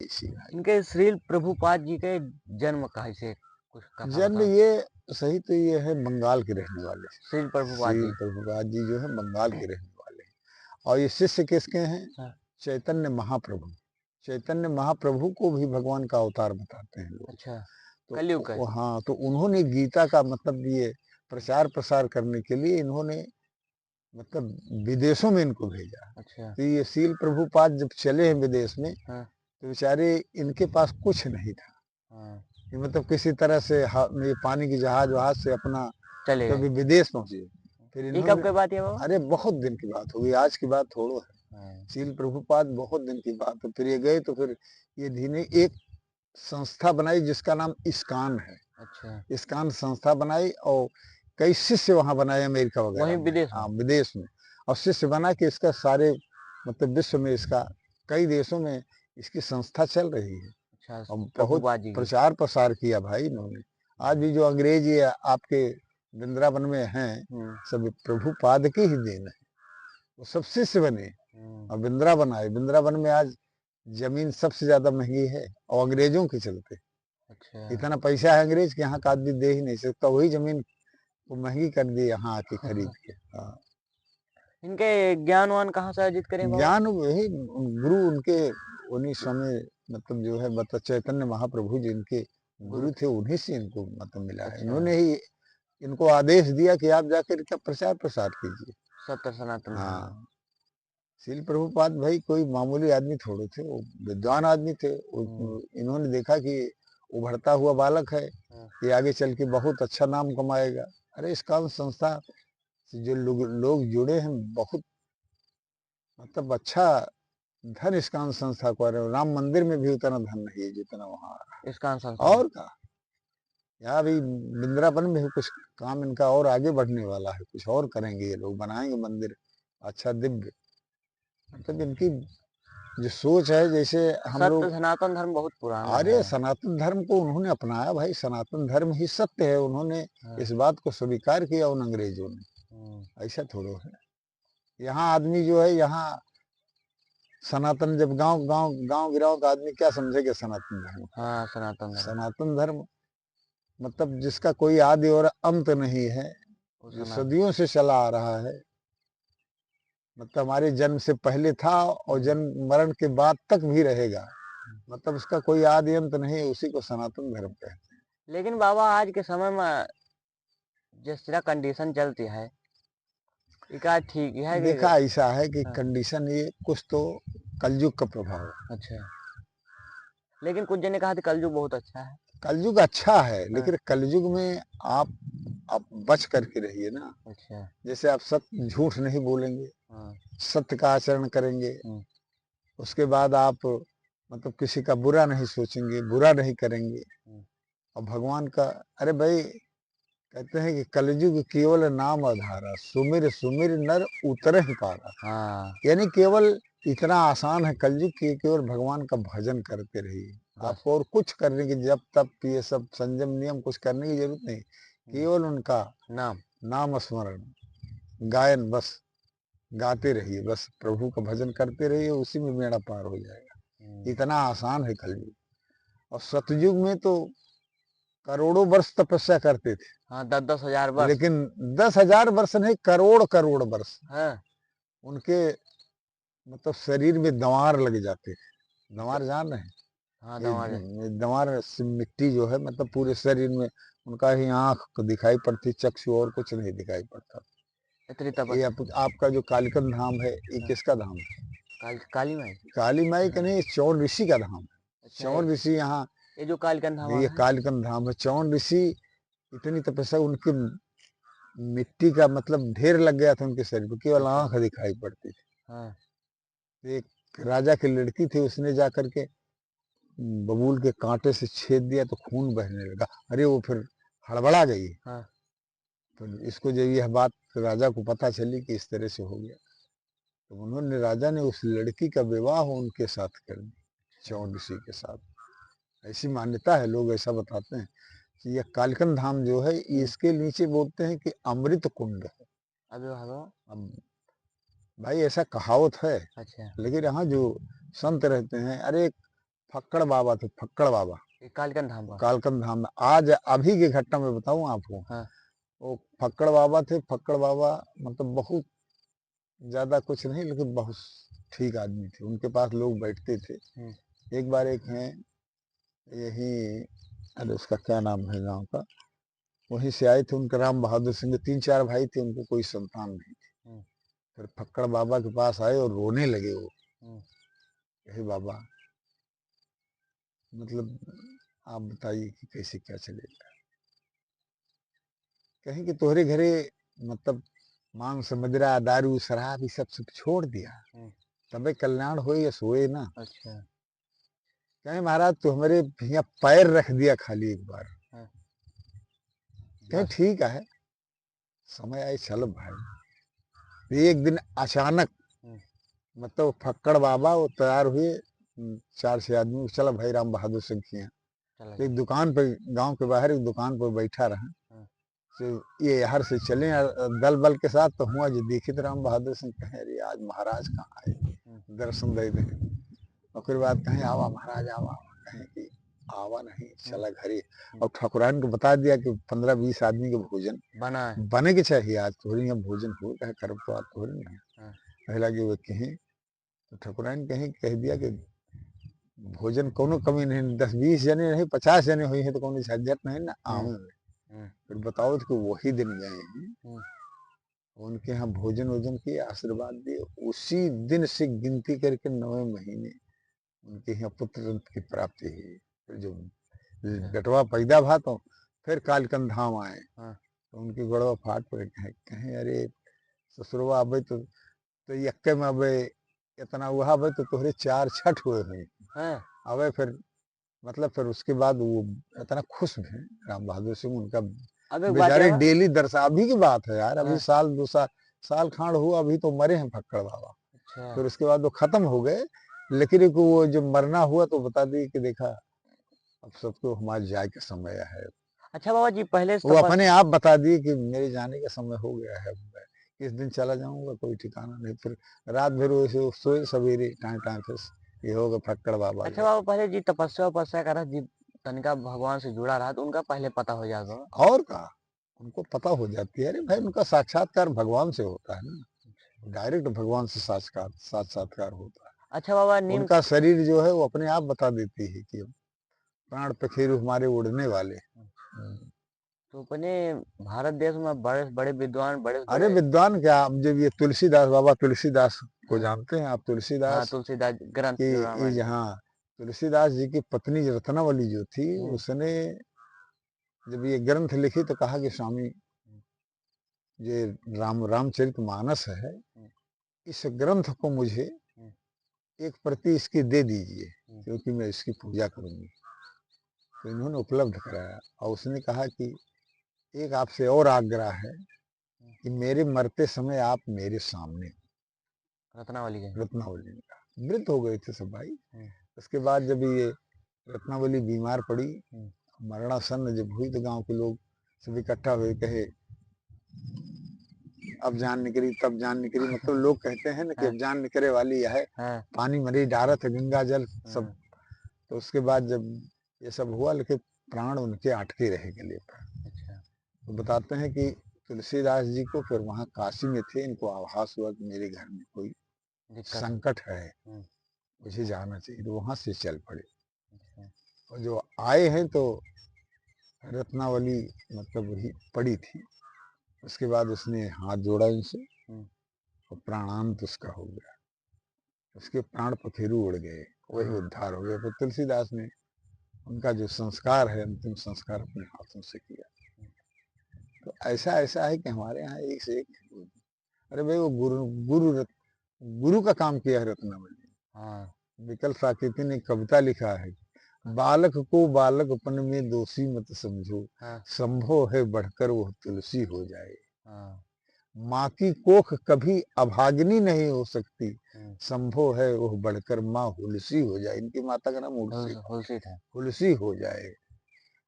इसी भाई। इनके श्रील प्रभुपाद जी के जन्म कहाँ से, कुछ कथा जन्म बताओ। ये सही तो ये है बंगाल के रहने वाले। श्रील प्रभुपाद श्रील जी। प्रभुपाद जी जो है बंगाल के रहने वाले हैं। और ये शिष्य किसके हैं? हाँ। चैतन्य महाप्रभु। चैतन्य महाप्रभु को भी भगवान का अवतार बताते हैं लोग। अच्छा। कलयुग का। तो हाँ, तो उन्होंने गीता का मतलब ये प्रचार प्रसार करने के लिए इन्होंने मतलब विदेशों में इनको भेजा। अच्छा। तो ये श्रील प्रभुपाद जब चले हैं विदेश में, हाँ। तो बेचारे इनके पास कुछ नहीं था। हाँ। ये मतलब किसी तरह से ये पानी की जहाज वहाज से अपना चले मतलब गए। ये विदेश पहुंचे। फिर ये कब इन्होंने, की बात है बाबा? अरे बहुत दिन की बात होगी, आज की बात थोड़ो है। हाँ। श्रील प्रभुपाद बहुत दिन की बात है। फिर ये गए तो फिर ये धीरे एक संस्था बनाई जिसका नाम इस्कान है। अच्छा। इस्कान संस्था बनाई और कई शिष्य वहां बनाए अमेरिका वहीं वगैरह में, विदेश में। हाँ विदेश में। और शिष्य बना के इसका सारे मतलब विश्व में इसका कई देशों में इसकी संस्था चल रही है। अच्छा। और बहुत प्रभुपाद जी की। प्रचार प्रसार किया भाई इन्होंने। आज भी जो अंग्रेज ये आपके वृंदावन में हैं, सब प्रभुपाद की ही देन है। वो सब शिष्य बने और वृंदावन आए। वृंदावन में आज जमीन सबसे ज्यादा महंगी है और अंग्रेजों के चलते। अच्छा। इतना पैसा है अंग्रेज के यहाँ का आदमी दे ही नहीं सकता, वही जमीन वो महंगी कर दी यहाँ आके खरीद के। हाँ। इनके ज्ञान वान कहाँ से अर्जित करें बाबा? ज्ञान वही गुरु उनके उन्हीं समय मतलब जो है बता चैतन्य महाप्रभु जी इनके गुरु गुरु थे। थे, उन्हीं से इनको मतलब मिला है। अच्छा। इन्होंने ही इनको आदेश दिया कि आप जाकर इसका प्रचार प्रसार कीजिए। सत्य सनातन धर्म। हाँ। श्रील प्रभुपाद भाई कोई मामूली आदमी थोड़े थे, वो विद्वान आदमी थे। इन्होंने देखा कि उभरता हुआ बालक है, ये आगे चल के बहुत अच्छा नाम कमाएगा। अरे इस काम संस्था से जो लोग जुड़े हैं, बहुत मतलब अच्छा धन इस्कान संस्था को आ रहे हो। राम मंदिर में भी उतना धन नहीं है जितना वहां आ रहा इसका है। संस्था। और का यहाँ भी वृंदावन में भी कुछ काम इनका और आगे बढ़ने वाला है। कुछ और करेंगे ये लोग, बनाएंगे मंदिर अच्छा दिव्य। मतलब इनकी जो सोच है, जैसे हम सत्य लोग, सनातन धर्म बहुत पुराना अरे है। सनातन धर्म को उन्होंने अपनाया भाई। सनातन धर्म ही सत्य है। उन्होंने हाँ। इस बात को स्वीकार किया उन अंग्रेजों ने। ऐसा थोड़ो है। यहाँ आदमी जो है, यहाँ सनातन जब गांव गांव गांव गिराव का आदमी क्या समझेगा सनातन धर्म क्या हाँ, है? सनातन धर्म। सनातन धर्म मतलब जिसका कोई आदि और अंत नहीं है, वो जो सनातन। सदियों से चला आ रहा है। मतलब हमारे जन्म से पहले था और जन्म मरण के बाद तक भी रहेगा। मतलब उसका कोई आदि अंत नहीं है, उसी को सनातन धर्म कहते हैं। लेकिन बाबा आज के समय में जिस तरह कंडीशन चलती है, ये क्या ठीक है कि? देखा ऐसा है कि हाँ। कंडीशन ये कुछ तो कलयुग का प्रभाव है। अच्छा। लेकिन कुछ जन ने कहा था कलयुग बहुत अच्छा है। कलयुग अच्छा है, हाँ। लेकिन कलयुग में आप बच करके रहिए ना। अच्छा। जैसे आप सत्य झूठ नहीं बोलेंगे, हाँ। सत्य का आचरण करेंगे। हम्म। उसके बाद आप मतलब किसी का बुरा नहीं सोचेंगे, बुरा नहीं करेंगे। हम्म। और भगवान का, अरे भाई कहते हैं कि कलयुग केवल नाम आधारा, सुमिर सुमिर नर उतर ही पारा। हाँ। यानी केवल इतना आसान है कलयुग कि केवल भगवान का भजन करते रहिए। बस। आपको और कुछ करने की जब तब ये सब संयम नियम कुछ करने की जरूरत नहीं। केवल उनका नाम। नाम स्मरण, गायन, बस गाते रहिए, बस प्रभु का भजन करते रहिए, उसी में बेड़ा पार हो जाएगा। इतना आसान है कलयुग। और सतयुग में तो करोड़ों वर्ष तपस्या करते थे, हाँ, 10-10 हजार वर्ष। लेकिन 10,000 वर्ष नहीं, करोड़ करोड़ वर्ष हाँ। उनके मतलब शरीर में दंवार लग जाते थे। द- दंवार जान रहे हैं? हाँ, दमाद। ये दंवार से मिट्टी जो है मतलब पूरे शरीर में, उनका ही आंख को दिखाई पड़ती, चक्षु और कुछ नहीं दिखाई पड़ता। इतनी ये तपस्या। आपका जो कालिकन धाम है, ये हाँ। किसका धाम है? काली माई। काली माई का नहीं, चौन ऋषि का धाम है। अच्छा। चौन ऋषि यहाँ, ये जो कालकन धामा ये है। कालिकन धाम है। चौन ऋषि इतनी तपस्या, उनकी मिट्टी का मतलब ढेर लग गया था उनके शरीर पर, केवल अच्छा। आंख दिखाई पड़ती थी। हाँ। एक राजा की लड़की थी, उसने जाकर के बबूल के कांटे से छेद दिया तो खून बहने लगा। अरे वो फिर हड़बड़ा गई। हाँ। तो इसको जब यह बात राजा को पता चली कि इस तरह से हो गया, तो उन्होंने, राजा ने उस लड़की का विवाह उनके साथ कर दिया, अच्छा। चौन ऋषि के साथ। ऐसी मान्यता है, लोग ऐसा बताते हैं कि यह कालकन धाम जो है, इसके नीचे बोलते हैं कि अमृत कुंड है। अभी हलो। अब भाई ऐसा कहावत है, अच्छा। लेकिन यहाँ जो संत रहते हैं, अरे फक्कड़ बाबा थे, फक्कड़ बाबा, ये कालकन धाम पर। कालकन धाम में। आज अभी की घटना मैं बताऊं आपको, हाँ। वो फक्कड़ बाबा थे। फक्कड़ बाबा मतलब बहुत ज्यादा कुछ नहीं, लेकिन बहुत ठीक आदमी थे। उनके पास लोग बैठते थे। एक बार एक हैं यही, अरे उसका क्या नाम है गांव का, वहीं से आए थे। उनका राम बहादुर सिंह, 3-4 भाई थे, उनको कोई संतान नहीं थी। फिर फक्कड़ बाबा के पास आए और रोने लगे वो, हे बाबा, मतलब आप बताइए कि कैसे क्या चलेगा। कहीं कि तोहरे घरे मतलब मांस मदिरा दारू शराब ये सब छोड़ दिया, तबे कल्याण हो या सोए ना। अच्छा। कहीं महाराज तू हमारे यहाँ पैर रख दिया खाली एक बार, कहीं बस। ठीक है, समय आए चल भाई। एक दिन अचानक मतलब फक्कड़ बाबा वो तैयार हुए, 4-6 आदमी, चला भाई राम बहादुर सिंह के यहाँ। चला एक गया। दुकान पे, गांव के बाहर एक दुकान पर बैठा रहा। तो ये यहाँ से चले दल बल के साथ, तो हुआ जो देखी तो राम बहादुर सिंह कहे अरे आज महाराज कहाँ आए, दर्शन दे दे। और फिर बात कहें आवा महाराज आवा, कहें कि आवा नहीं, चला घरे। और ठाकुरान को बता दिया कि 15-20 आदमी के भोजन बना है। बने के चाहिए, आज थोड़ी यहाँ भोजन हो कहे कर्म तो आज थोड़ी नहीं है। पहला कि वो कहें तो ठाकुरान कहें कह दिया कि भोजन कोनो कमी नहीं, 10-20 जने नहीं 50 जने हुई है तो कोनो झंझट नहीं ना आऊं। फिर बताओ तो वही दिन गए हैं, उनके यहाँ भोजन वोजन किए, आशीर्वाद दिए। उसी दिन से गिनती करके 9वें महीने उनके यहाँ पुत्र की प्राप्ति हुई। फिर जो बेटवा पैदा भा तो फिर कालकन धाम आए, तो उनकी गड़वा फाट पड़े, कहें अरे ससुरवा अबे तो यक्के में अबे इतना हुआ, अबे तो तोहरे 4 छठ हुए हुए अबे। फिर मतलब फिर उसके बाद वो इतना खुश हैं राम बहादुर सिंह, उनका अब एक बात बेचारे है डेली दर्शन। अभी की बात है यार, अभी हाँ। साल 2 साल साल खांड हुआ, अभी तो मरे हैं फक्कड़ बाबा। अच्छा। फिर उसके बाद वो खत्म हो गए, लेकिन एक वो जो मरना हुआ तो बता दी कि देखा अब सबको हमारे जाए का समय है। अच्छा बाबा जी, पहले वो अपने आप बता दिए कि मेरे जाने का समय हो गया है, मैं किस दिन चला जाऊंगा कोई ठिकाना नहीं। फिर रात भर वैसे सोए, सवेरे टाइम टाइम फिर ये होगा फक्कड़ बाबा अच्छा गए। बाबा, पहले जी तपस्या वपस्या करा जी, तनिका भगवान से जुड़ा रहा तो उनका पहले पता हो जाता। और का उनको पता हो जाती है, अरे भाई उनका साक्षात्कार भगवान से होता है ना, डायरेक्ट भगवान से साक्षात्कार होता है। अच्छा बाबा, नीम उनका शरीर जो है वो अपने आप बता देती है कि प्राण पखेरु हमारे उड़ने वाले। तो अपने भारत देश में बड़े बड़े विद्वान, बड़े अरे बड़े विद्वान क्या, अब जब ये तुलसीदास, बाबा तुलसीदास को हाँ। जानते हैं आप? हाँ, तुलसीदास तुलसीदास ग्रंथ की जो ये रामायण। जहाँ तुलसीदास जी की पत्नी रत्नावली जो थी, उसने जब ये ग्रंथ लिखी तो कहा कि स्वामी ये रामचरितमानस है, इस ग्रंथ को मुझे एक प्रति इसकी दे दीजिए, क्योंकि मैं इसकी पूजा करूंगी। तो इन्होंने उपलब्ध कराया, और उसने कहा कि एक आपसे और आग्रह है कि मेरे मरते समय आप मेरे सामने। रत्नावली के रत्नावली का मृत हो गए थे सब भाई। उसके बाद जब ये रत्नावली बीमार पड़ी, मरणासन्न जब हुई, तो गांव के लोग सब इकट्ठा हुए, कहे अब जान निकली तब जान निकली। मतलब लोग कहते हैं ना कि अब जान निकले वाली है, पानी मरी डारत है गंगा जल सब। तो उसके बाद जब ये सब हुआ, लेकिन प्राण उनके अटके रहे गले पर। तो बताते हैं कि तुलसीदास जी को फिर वहाँ काशी में थे, इनको आभास हुआ कि मेरे घर में कोई संकट है, मुझे जाना चाहिए, तो वहां से चल पड़े। और जो आए हैं तो रत्नावली मतलब वही पड़ी थी। उसके बाद उसने हाथ जोड़ा इनसे और प्राणांत उसका हो गया, उसके प्राण पखेरु उड़ गए, वही उद्धार हो गया। फिर तुलसीदास ने उनका जो संस्कार है, अंतिम संस्कार अपने हाथों से किया। तो ऐसा ऐसा है कि हमारे यहाँ एक से एक, अरे भाई वो गुरु का काम किया है रत्नावली। विकल साकेती ने कविता लिखा है, बालक को बालकपन में दोषी मत समझो, संभव है बढ़कर वह तुलसी हो जाए। माँ की कोख कभी अभागिनी नहीं हो सकती, संभव है वह बढ़कर माँ हुलसी हो जाए। इनकी माता का नाम हुलसी था, हुलसी हो जाए।